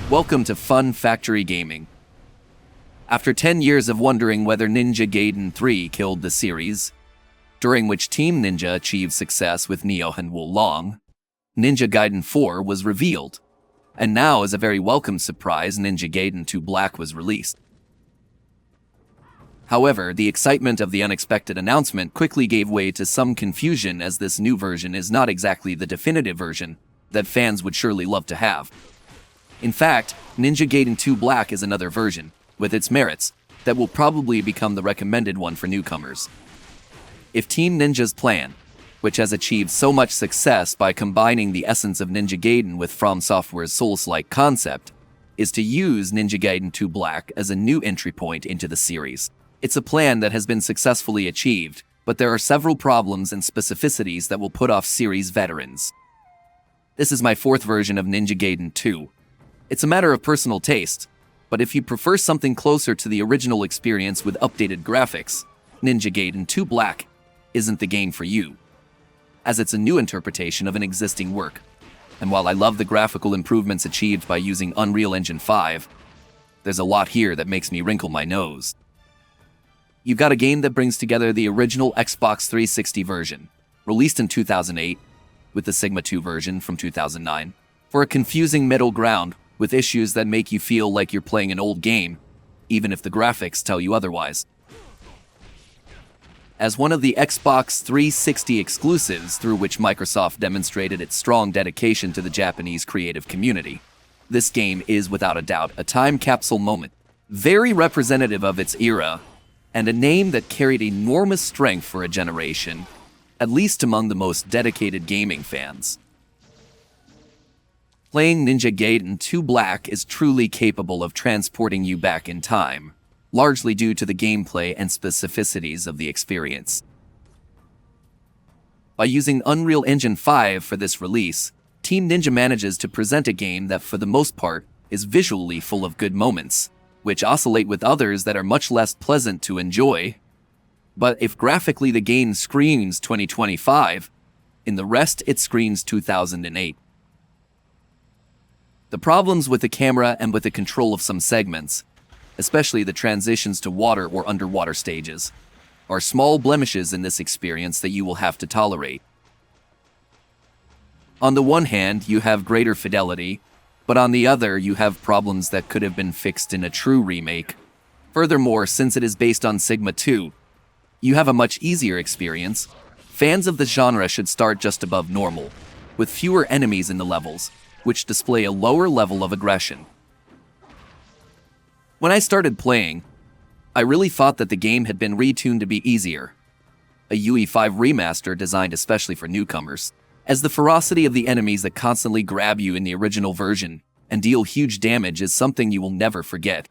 Welcome to Fun Factory Gaming. After 10 years of wondering whether Ninja Gaiden 3 killed the series, during which Team Ninja achieved success with Neo and Wo Long, Ninja Gaiden 4 was revealed, and now as a very welcome surprise, Ninja Gaiden 2 Black was released. However, the excitement of the unexpected announcement quickly gave way to some confusion, as this new version is not exactly the definitive version that fans would surely love to have. In fact, Ninja Gaiden 2 Black is another version, with its merits, that will probably become the recommended one for newcomers. If Team Ninja's plan, which has achieved so much success by combining the essence of Ninja Gaiden with From Software's Souls-like concept, is to use Ninja Gaiden 2 Black as a new entry point into the series, it's a plan that has been successfully achieved, but there are several problems and specificities that will put off series veterans. This is my fourth version of Ninja Gaiden 2. It's a matter of personal taste, but if you prefer something closer to the original experience with updated graphics, Ninja Gaiden 2 Black isn't the game for you, as it's a new interpretation of an existing work. And while I love the graphical improvements achieved by using Unreal Engine 5, there's a lot here that makes me wrinkle my nose. You've got a game that brings together the original Xbox 360 version, released in 2008, with the Sigma 2 version from 2009, for a confusing middle ground with issues that make you feel like you're playing an old game, even if the graphics tell you otherwise. As one of the Xbox 360 exclusives through which Microsoft demonstrated its strong dedication to the Japanese creative community, this game is without a doubt a time capsule moment, very representative of its era, and a name that carried enormous strength for a generation, at least among the most dedicated gaming fans. Playing Ninja Gaiden 2 Black is truly capable of transporting you back in time, largely due to the gameplay and specificities of the experience. By using Unreal Engine 5 for this release, Team Ninja manages to present a game that for the most part is visually full of good moments, which oscillate with others that are much less pleasant to enjoy. But if graphically the game screams 2025, in the rest it screams 2008. The problems with the camera and with the control of some segments, especially the transitions to water or underwater stages, are small blemishes in this experience that you will have to tolerate. On the one hand, you have greater fidelity, but on the other, you have problems that could have been fixed in a true remake. Furthermore, since it is based on Sigma 2, you have a much easier experience. Fans of the genre should start just above normal, with fewer enemies in the levels, which display a lower level of aggression. When I started playing, I really thought that the game had been retuned to be easier, a UE5 remaster designed especially for newcomers, as the ferocity of the enemies that constantly grab you in the original version and deal huge damage is something you will never forget.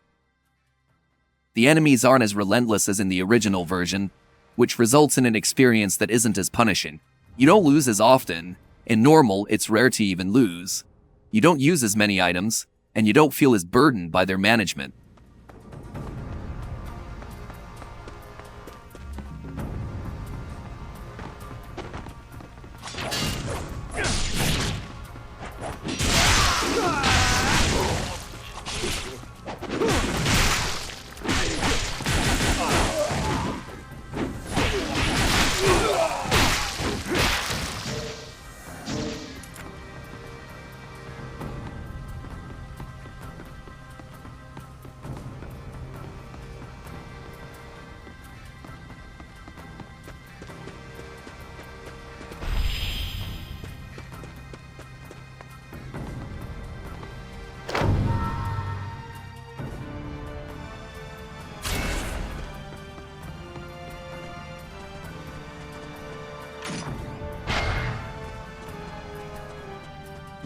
The enemies aren't as relentless as in the original version, which results in an experience that isn't as punishing. You don't lose as often. In normal, it's rare to even lose. You don't use as many items, and you don't feel as burdened by their management.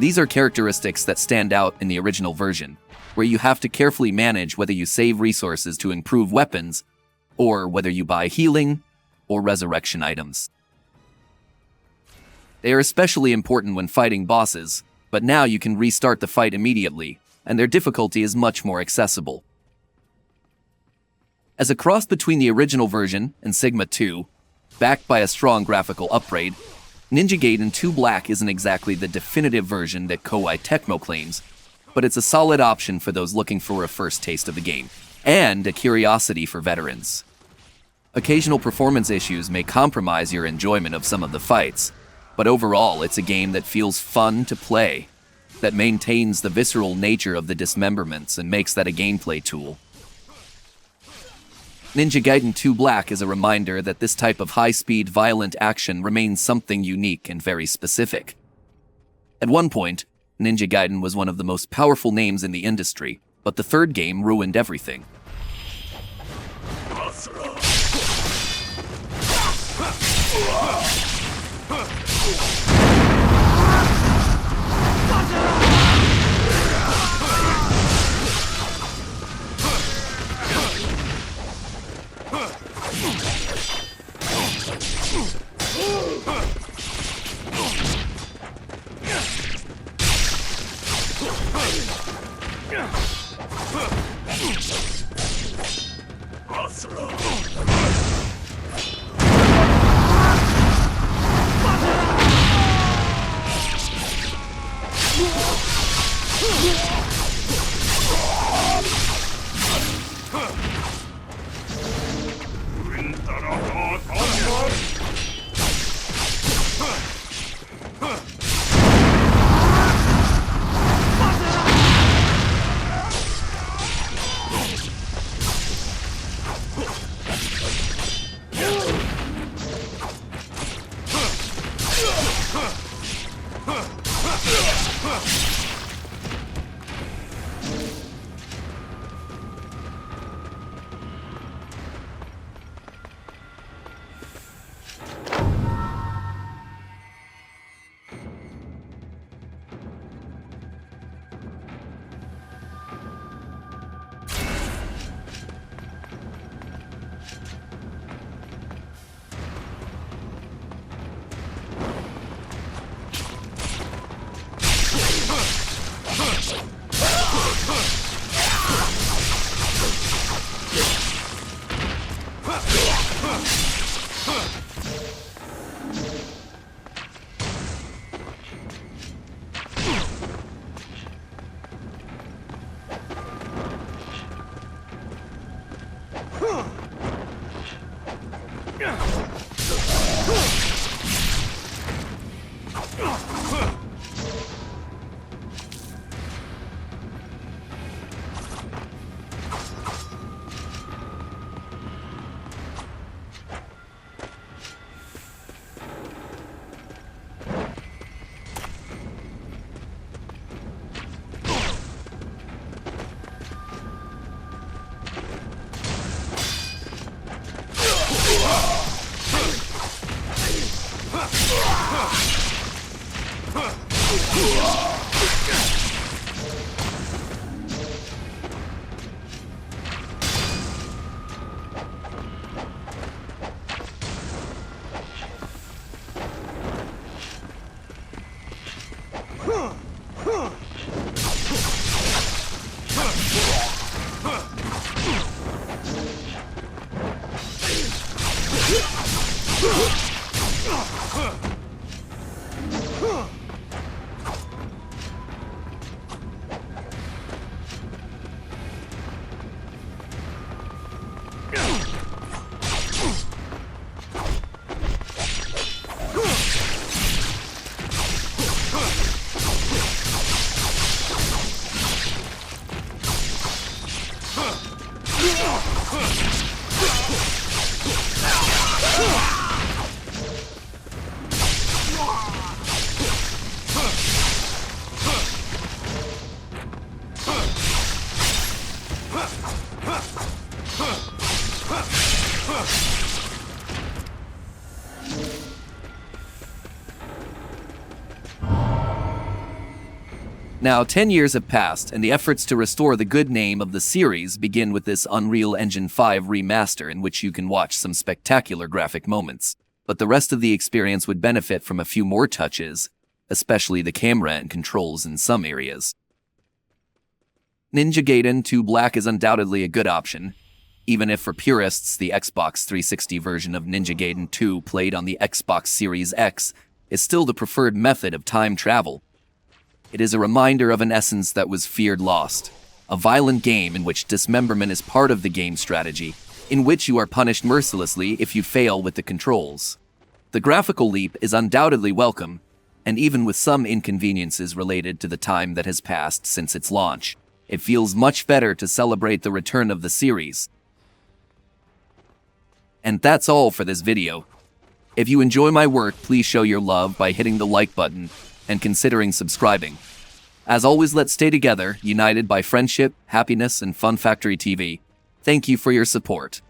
These are characteristics that stand out in the original version, where you have to carefully manage whether you save resources to improve weapons, or whether you buy healing or resurrection items. They are especially important when fighting bosses, but now you can restart the fight immediately, and their difficulty is much more accessible. As a cross between the original version and Sigma 2, backed by a strong graphical upgrade, Ninja Gaiden 2 Black isn't exactly the definitive version that Koei Tecmo claims, but it's a solid option for those looking for a first taste of the game, and a curiosity for veterans. Occasional performance issues may compromise your enjoyment of some of the fights, but overall it's a game that feels fun to play, that maintains the visceral nature of the dismemberments and makes that a gameplay tool. Ninja Gaiden 2 Black is a reminder that this type of high-speed, violent action remains something unique and very specific. At one point, Ninja Gaiden was one of the most powerful names in the industry, but the third game ruined everything. Now, 10 years have passed, and the efforts to restore the good name of the series begin with this Unreal Engine 5 remaster in which you can watch some spectacular graphic moments. But the rest of the experience would benefit from a few more touches, especially the camera and controls in some areas. Ninja Gaiden 2 Black is undoubtedly a good option, even if for purists the Xbox 360 version of Ninja Gaiden 2 played on the Xbox Series X is still the preferred method of time travel. It is a reminder of an essence that was feared lost. A violent game in which dismemberment is part of the game strategy, in which you are punished mercilessly if you fail with the controls. The graphical leap is undoubtedly welcome, and even with some inconveniences related to the time that has passed since its launch, it feels much better to celebrate the return of the series. And that's all for this video. If you enjoy my work, please show your love by hitting the like button and considering subscribing. As always, let's stay together, united by friendship, happiness, and Fun Factory TV. Thank you for your support.